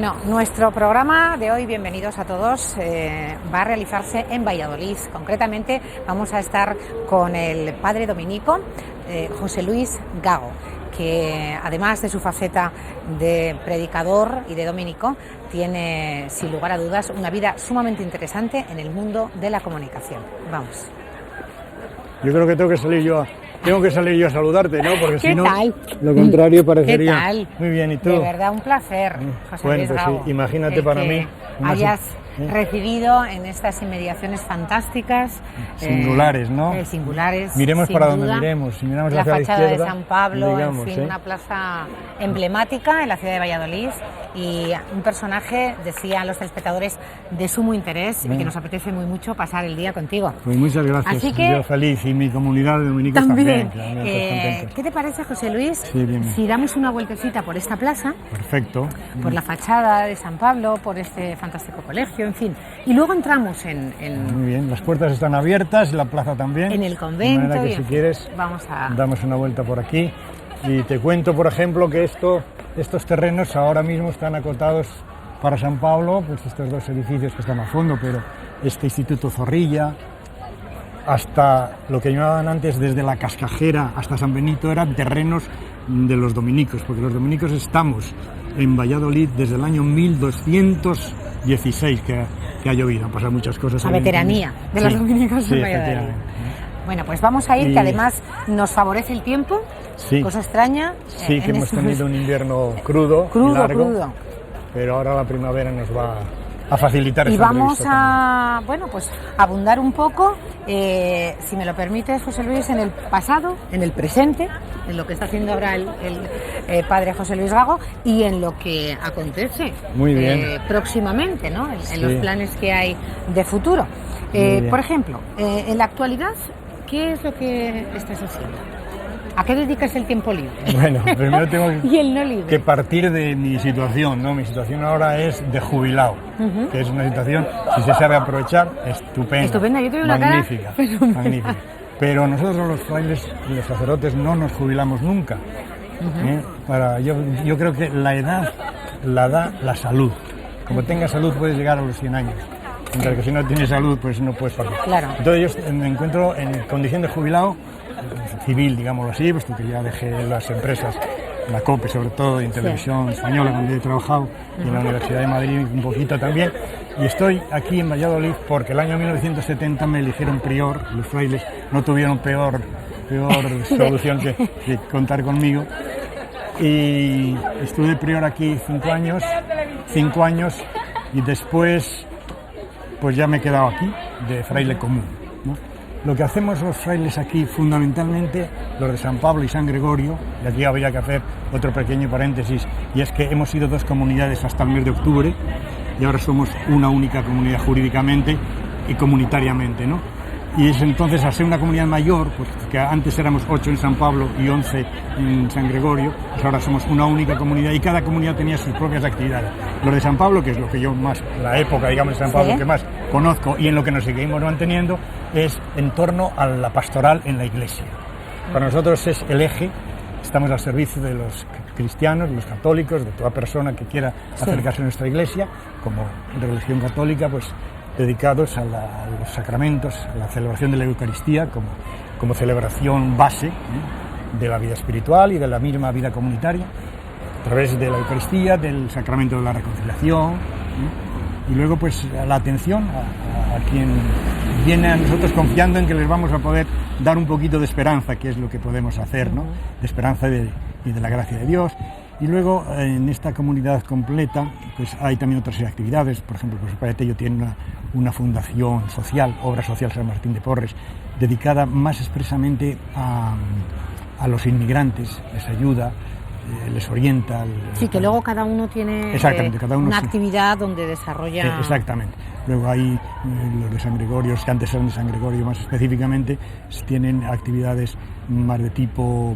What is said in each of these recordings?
Bueno, nuestro programa de hoy, bienvenidos a todos, va a realizarse en Valladolid. Concretamente vamos a estar con el padre dominico José Luis Gago, que además de su faceta de predicador y de dominico, tiene sin lugar a dudas una vida sumamente interesante en el mundo de la comunicación. Vamos. Yo creo que tengo que salir yo a saludarte, ¿no? Porque si no, tal? Lo contrario parecería. ¿Qué tal? Muy bien, ¿y tú? De verdad, un placer, José Bueno, Luis pues Gago. sí, imagínate para mí. Hayas recibido en estas inmediaciones fantásticas. Singulares, ¿no? Singulares. Miremos sin para duda, donde miremos. Si miramos la hacia la fachada izquierda, de San Pablo, digamos, en fin, una plaza emblemática en la ciudad de Valladolid y un personaje, decían los telespectadores, de sumo interés y que nos apetece muy mucho pasar el día contigo. Pues muchas gracias. Así que, yo feliz y mi comunidad de dominicos también. ¿Qué te parece, José Luis, dime. si damos una vueltecita por esta plaza? Perfecto. Por la fachada de San Pablo, por este fantástico colegio, en fin. Y luego entramos en Muy bien, las puertas están abiertas, la plaza también. En el convento. De manera que si quieres, damos una vuelta por aquí. Y te cuento, por ejemplo, que estos terrenos ahora mismo están acotados para San Pablo, pues estos dos edificios que están a fondo, pero este Instituto Zorrilla, hasta lo que llamaban antes desde la Cascajera hasta San Benito, eran terrenos de los dominicos, porque los dominicos estamos en Valladolid desde el año 1216 que ha llovido, han pasado muchas cosas. La veteranía de los dominicos en Valladolid. Bueno, pues vamos a ir, que además nos favorece el tiempo, cosa extraña. Sí, que hemos tenido un invierno crudo y largo, pero ahora la primavera nos va a facilitar esta entrevista. Y vamos a, pues abundar un poco, si me lo permites, José Luis, en el pasado, en el presente, en lo que está haciendo ahora el padre José Luis Gago y en lo que acontece próximamente, ¿no? En los planes que hay de futuro. Por ejemplo, en la actualidad, ¿qué es lo que estás haciendo? ¿A qué dedicas el tiempo libre? Bueno, primero tengo y el no libre. Que partir de mi situación, ¿no? Mi situación ahora es de jubilado, que es una situación, si se sabe aprovechar, estupenda. Estupenda, yo tengo una magnífica, magnífica. Pero nosotros los frailes y los sacerdotes no nos jubilamos nunca. Yo creo que la edad la da la salud. Como tengas salud puedes llegar a los 100 años. Mientras que si no tienes salud, pues no puedes partir. Claro. Entonces yo me encuentro en condición de jubilado civil, digámoslo así, puesto que ya dejé las empresas, la COPE sobre todo, y en Televisión Española, donde he trabajado, y en la Universidad de Madrid un poquito también, y estoy aquí en Valladolid porque el año 1970 me eligieron prior, los frailes no tuvieron peor solución que contar conmigo, y estuve prior aquí 5 años, y después pues ya me he quedado aquí, de fraile común, ¿no? Lo que hacemos los frailes aquí, fundamentalmente, los de San Pablo y San Gregorio, y aquí habría que hacer otro pequeño paréntesis, y es que hemos sido 2 comunidades hasta el mes de octubre, y ahora somos una única comunidad jurídicamente y comunitariamente, ¿no? Y es entonces, al ser una comunidad mayor, pues que antes éramos 8 en San Pablo y 11 en San Gregorio, pues ahora somos una única comunidad y cada comunidad tenía sus propias actividades. Los de San Pablo, que es lo que yo más, la época, digamos, de San Pablo que más conozco y en lo que nos seguimos manteniendo, es en torno a la pastoral en la iglesia. Para nosotros es el eje, estamos al servicio de los cristianos, los católicos, de toda persona que quiera acercarse a nuestra iglesia, como religión católica, pues dedicados a los sacramentos, a la celebración de la Eucaristía como celebración base de la vida espiritual y de la misma vida comunitaria, a través de la Eucaristía, del sacramento de la reconciliación, y luego pues la atención a quien viene a nosotros confiando en que les vamos a poder dar un poquito de esperanza, que es lo que podemos hacer, ¿no? De esperanza y de la gracia de Dios. Y luego en esta comunidad completa pues hay también otras actividades. Por ejemplo, pues Padre Tello tiene una fundación social, Obra Social San Martín de Porres, dedicada más expresamente a los inmigrantes, les ayuda, les orienta. Sí, que luego cada uno tiene una actividad donde desarrolla. Exactamente. Luego hay los de San Gregorio, que antes eran de San Gregorio más específicamente, tienen actividades más de tipo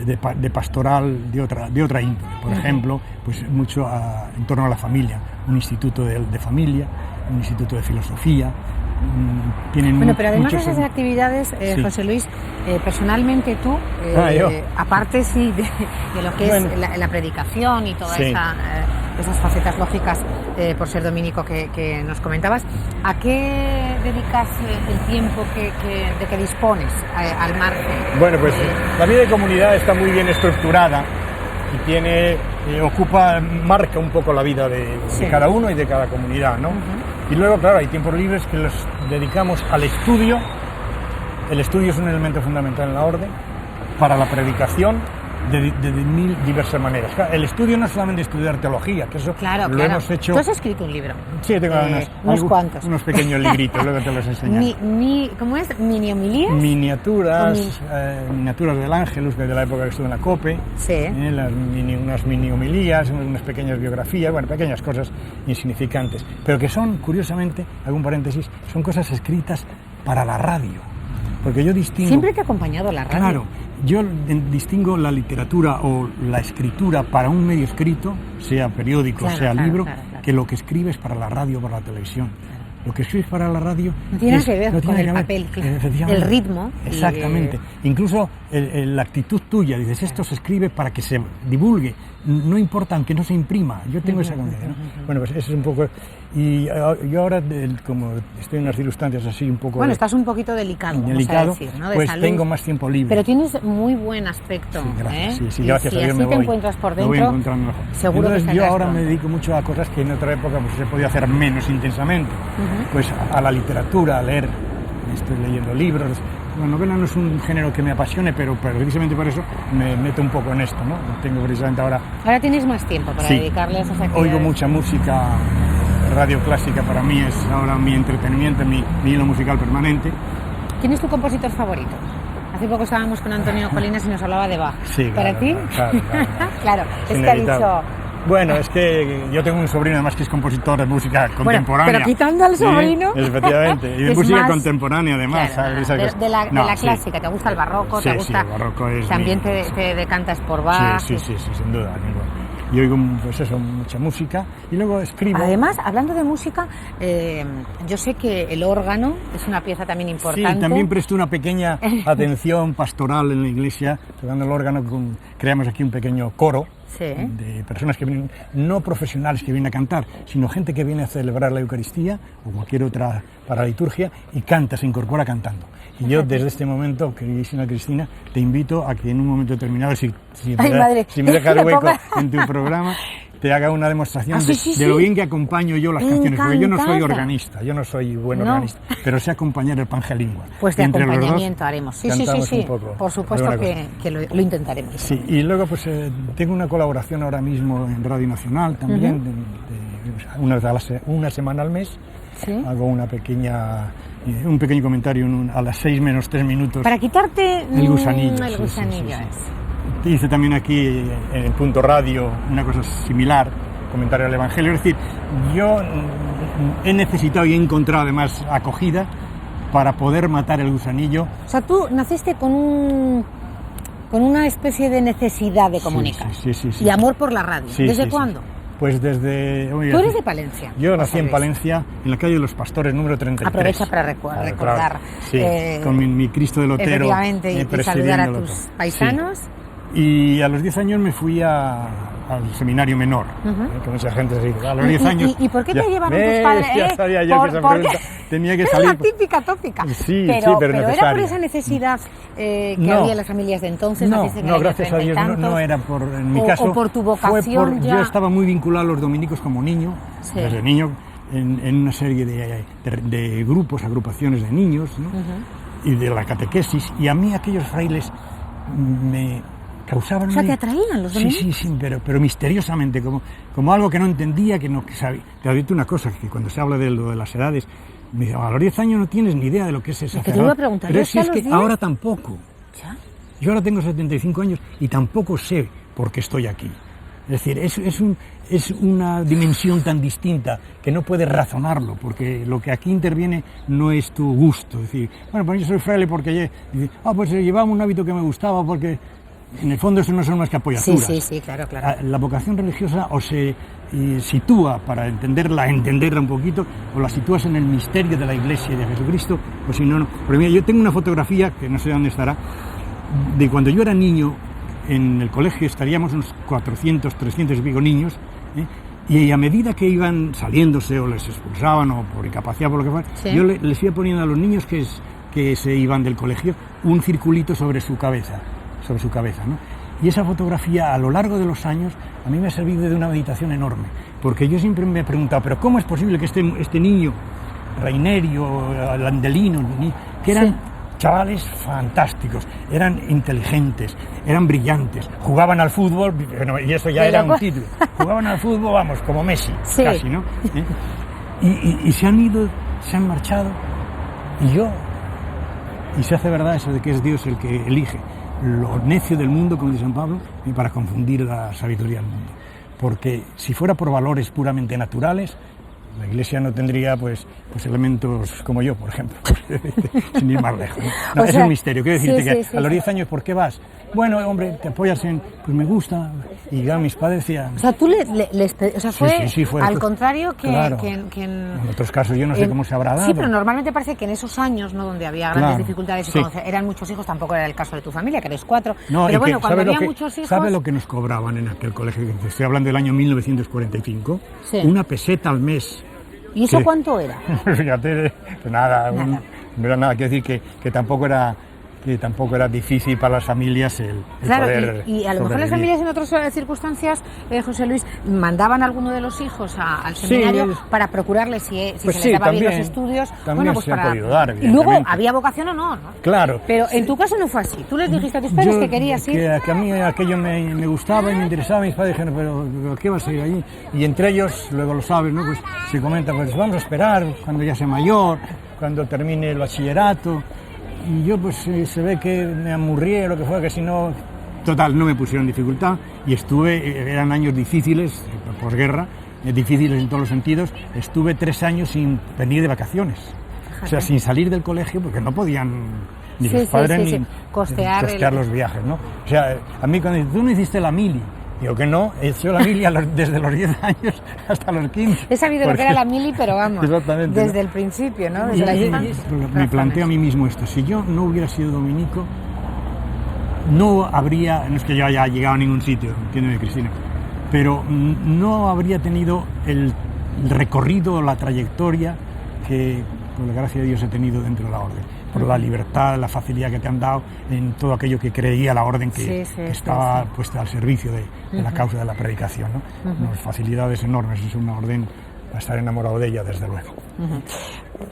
de pastoral de otra índole. Por ejemplo, pues mucho en torno a la familia, un instituto de familia, un instituto de filosofía. Bueno, pero además de esas actividades, José Luis, personalmente tú, aparte de lo que es la predicación y toda esa esas facetas lógicas por ser dominico que nos comentabas. ¿A qué dedicas el tiempo de que dispones al margen? Bueno, pues la vida de comunidad está muy bien estructurada y marca un poco la vida de cada uno y de cada comunidad, ¿no? Y luego, claro, hay tiempos libres que los dedicamos al estudio. El estudio es un elemento fundamental en la orden, para la predicación de mil diversas maneras. El estudio no es solamente estudiar teología, que eso lo hemos hecho... Tú has escrito un libro. Sí, tengo unos cuantos. Unos pequeños libritos, luego te los enseñaré. ¿Cómo es? ¿Mini homilías? Miniaturas del Ángelus, de la época que estuve en la COPE. Sí. Unas mini homilías, unas pequeñas biografías, bueno, pequeñas cosas insignificantes, pero que son, curiosamente, hago un paréntesis, son cosas escritas para la radio. Porque yo distingo... Siempre te ha acompañado la radio. Claro, yo distingo la literatura o la escritura para un medio escrito, sea periódico, sea libro, que lo que escribes para la radio o para la televisión. Lo que escribes para la radio... No tiene nada que ver con el papel, el ritmo. Exactamente. Incluso la actitud tuya, dices, esto se escribe para que se divulgue, no importa aunque no se imprima. Yo tengo esa conciencia, ¿no? Bueno, pues eso es un poco... Y yo ahora, como estoy en unas circunstancias así un poco... Bueno, estás un poquito delicado, vamos a decir, ¿no? De pues salud. Tengo más tiempo libre. Pero tienes muy buen aspecto. Sí, gracias. ¿eh? Sí, gracias a Dios si así te encuentras por dentro, me voy encontrando mejor. Seguro. Entonces, que yo ahora pronto. me dedico mucho a cosas que en otra época pues, se podía hacer menos intensamente. Pues a la literatura, a leer. Estoy leyendo libros. La novela no es un género que me apasione, pero precisamente por eso me meto un poco en esto, ¿no? Tengo precisamente ahora... Ahora tienes más tiempo para dedicarle a esas actividades. Oigo mucha música, radio clásica para mí es ahora mi entretenimiento, mi hilo musical permanente. ¿Quién es tu compositor favorito? Hace poco estábamos con Antonio Colinas y nos hablaba de Bach. Sí, ¿Para ti? Claro. Claro, es que ha dicho... Bueno, es que yo tengo un sobrino además que es compositor de música contemporánea. Pero quitando al sobrino... Sí, efectivamente, y de música contemporánea además. Claro, ¿sabes? De la clásica, ¿te gusta el barroco? Sí, ¿te gusta? Sí, el barroco es... También te decantas por Bach. Sí, sin duda. Y oigo, pues eso, mucha música y luego escribo. Además, hablando de música, yo sé que el órgano es una pieza también importante. Sí, también presto una pequeña atención pastoral en la iglesia, tocando el órgano. Creamos aquí un pequeño coro de personas que vienen, no profesionales que vienen a cantar, sino gente que viene a celebrar la Eucaristía o cualquier otra paraliturgia y canta, se incorpora cantando. Y yo desde este momento, queridísima Cristina, te invito a que en un momento determinado, si me dejas hueco en tu programa, te haga una demostración de lo bien que acompaño yo las canciones, porque yo no soy organista, yo no soy buen organista, pero sé acompañar el Pangelingua. Pues de acompañamiento haremos. Sí. Poco, por supuesto que lo intentaremos. Sí, y luego pues tengo una colaboración ahora mismo en Radio Nacional también, una semana al mes. ¿Sí? Hago un pequeño comentario a las 6 menos 3 minutos. Para quitarte el gusanillo. El gusanillo sí. Hice también aquí en el Punto Radio una cosa similar, comentario al Evangelio. Es decir, yo he necesitado y he encontrado además acogida para poder matar el gusanillo. O sea, tú naciste con una especie de necesidad de comunicar. Sí. Y amor por la radio. ¿Desde cuándo? Pues desde... ¿Tú eres de Palencia? Yo nací en Palencia, en la calle de los Pastores, número 33. Aprovecha para recordar. Sí, con mi Cristo del Otero. Efectivamente, y saludar a tus paisanos. Sí. Y a los 10 años me fui al seminario menor, que mucha gente se dice, a los 10 años... ¿Y por qué te llevaron tus padres? Ya sabía yo que esa pregunta tenía que salir. Es la típica tópica. Sí, pero era por esa necesidad que había en las familias de entonces. No, gracias a Dios, no era por, en mi caso, o por tu vocación. Yo estaba muy vinculado a los dominicos como niño, desde niño, en una serie de grupos, agrupaciones de niños, ¿no? Y de la catequesis, y a mí aquellos frailes me causaban... O sea, ¿te atraían los dominicos? Sí, pero misteriosamente, como algo que no entendía, que sabía. Te advierto una cosa, que cuando se habla de lo de las edades, me dice, a los 10 años no tienes ni idea de lo que es esa que te iba a preguntar, pero es que ahora tampoco. ¿Ya? Yo ahora tengo 75 años y tampoco sé por qué estoy aquí. Es decir, es una dimensión tan distinta que no puedes razonarlo, porque lo que aquí interviene no es tu gusto. Es decir, bueno, pues yo soy fraile porque pues llevaba un hábito que me gustaba, porque en el fondo eso no son más que apoyaturas. Sí, claro. La vocación religiosa o se sitúa para entenderla un poquito, o la sitúas en el misterio de la Iglesia y de Jesucristo, o si no. Pero mira, yo tengo una fotografía, que no sé dónde estará, de cuando yo era niño. En el colegio estaríamos unos 400, 300 y pico niños, Y a medida que iban saliéndose o les expulsaban o por incapacidad, por lo que fuera, ¿Sí? yo les iba poniendo a los niños que se iban del colegio un circulito sobre su cabeza, ¿no? Y esa fotografía a lo largo de los años a mí me ha servido de una meditación enorme, porque yo siempre me he preguntado, pero ¿cómo es posible que este niño, Reinerio, Landelino, que eran chavales fantásticos, eran inteligentes, eran brillantes, jugaban al fútbol, y eso ya era un título, jugaban al fútbol, vamos, como Messi, casi, ¿no? Y se han ido, se han marchado, y se hace verdad eso de que es Dios el que elige lo necio del mundo, como dice San Pablo, y para confundir la sabiduría del mundo. Porque si fuera por valores puramente naturales, la Iglesia no tendría pues elementos como yo, por ejemplo, sin ir más lejos, ¿no? No, es un misterio. Quiero decirte que a los 10 años, ¿por qué vas? Bueno, hombre, te apoyas en, pues me gusta, y ya mis padres decían... O sea, tú fue al contrario que, claro. que en otros casos yo no sé cómo se habrá dado. Sí, pero normalmente parece que en esos años, ¿no?, donde había grandes dificultades y cuando eran muchos hijos, tampoco era el caso de tu familia, que eres 4. No, pero bueno, cuando había muchos hijos... ¿Sabe lo que nos cobraban en aquel colegio? Estoy hablando del año 1945, una peseta al mes. ¿Y eso cuánto era? Fíjate, pues nada. No era nada, quiero decir que tampoco era difícil para las familias el poder y a lo mejor las familias en otras circunstancias, José Luis, mandaban a alguno de los hijos al seminario para procurarles si pues se les daba bien los estudios. También pues se ha podido dar, y luego había vocación o no. Claro. Pero en tu caso no fue así. Tú les dijiste a tus padres que querías ir. Que a mí aquello me gustaba y me interesaba. Mis padres dijeron, pero ¿qué vas a ir allí? Y entre ellos, luego lo sabes, ¿no? Pues se comenta, pues vamos a esperar cuando ya sea mayor, cuando termine el bachillerato. Y yo pues se ve que me amurrié o lo que fuera, que si no, total, no me pusieron dificultad y eran años difíciles, posguerra, difíciles en todos los sentidos, estuve 3 años sin venir de vacaciones, o sea, sin salir del colegio porque no podían ni los padres ni costear los viajes, ¿no? O sea, a mí cuando tú no hiciste la mili, digo que no, he hecho la mili desde los 10 años hasta los 15. He sabido lo que era la mili, pero vamos, desde el principio, ¿no? Me planteo a mí mismo esto, si yo no hubiera sido dominico, no es que yo haya llegado a ningún sitio, entiéndeme, Cristina, pero no habría tenido el recorrido, la trayectoria que, por la gracia de Dios, he tenido dentro de la orden. Por la libertad, la facilidad que te han dado en todo aquello que creía la orden que estaba puesta al servicio de la causa de la predicación, ¿no? Unas facilidades enormes, es una orden para estar enamorado de ella, desde luego.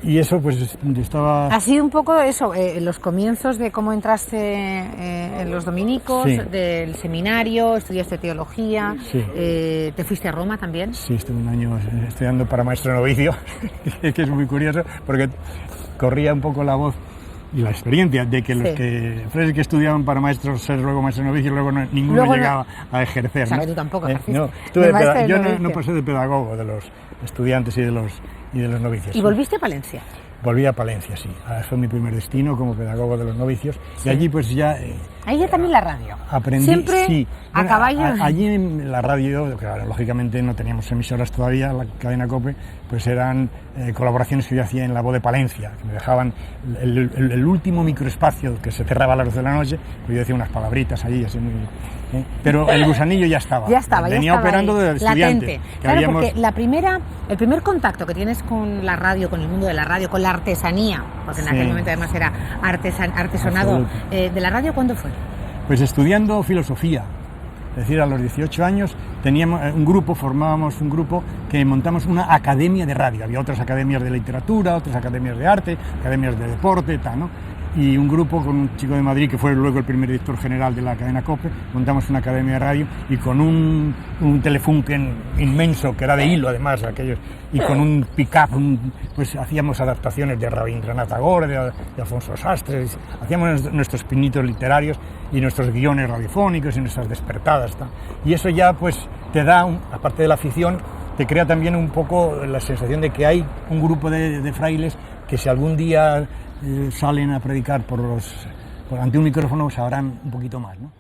Y eso pues estaba... Ha sido un poco eso, los comienzos de cómo entraste en los dominicos, del seminario, estudiaste teología, ¿te fuiste a Roma también? Sí, estuve un año estudiando para maestro novicio, que es muy curioso, porque corría un poco la voz y la experiencia de que los que estudiaban para maestros, ser luego maestro novicio, luego ninguno llegaba a ejercer. O sea, que tú tampoco yo no pasé de pedagogo de los estudiantes y de los novicios. ¿Y volviste a Palencia? Volví a Palencia, sí. Fue mi primer destino como pedagogo de los novicios. Y allí pues ya... ahí ya también la radio. Aprendí, siempre a caballo. Allí en la radio, claro, lógicamente no teníamos emisoras todavía, la cadena COPE, pues eran colaboraciones que yo hacía en La Voz de Palencia, que me dejaban el último microespacio que se cerraba a las 12 de la noche, pues yo decía unas palabritas allí, así muy... Pero el gusanillo ya estaba. Venía operando de estudiante. Latente. Claro, porque el primer contacto que tienes con la radio, con el mundo de la radio, con la artesanía, porque en aquel momento además era artesonado de la radio, ¿cuándo fue? Pues estudiando filosofía. Es decir, a los 18 años teníamos formábamos un grupo que montamos una academia de radio. Había otras academias de literatura, otras academias de arte, academias de deporte, tal, ¿no? Y un grupo con un chico de Madrid que fue luego el primer director general de la cadena COPE, montamos una academia de radio y con un Telefunken inmenso que era de hilo además, aquellos, y con un pick-up, pues hacíamos adaptaciones de Rabindranath Tagore, de Alfonso Sastre, hacíamos nuestros pinitos literarios y nuestros guiones radiofónicos y nuestras despertadas, tal. Y eso ya pues te da, aparte de la afición, te crea también un poco la sensación de que hay un grupo de frailes que si algún día salen a predicar ante un micrófono sabrán un poquito más, ¿no?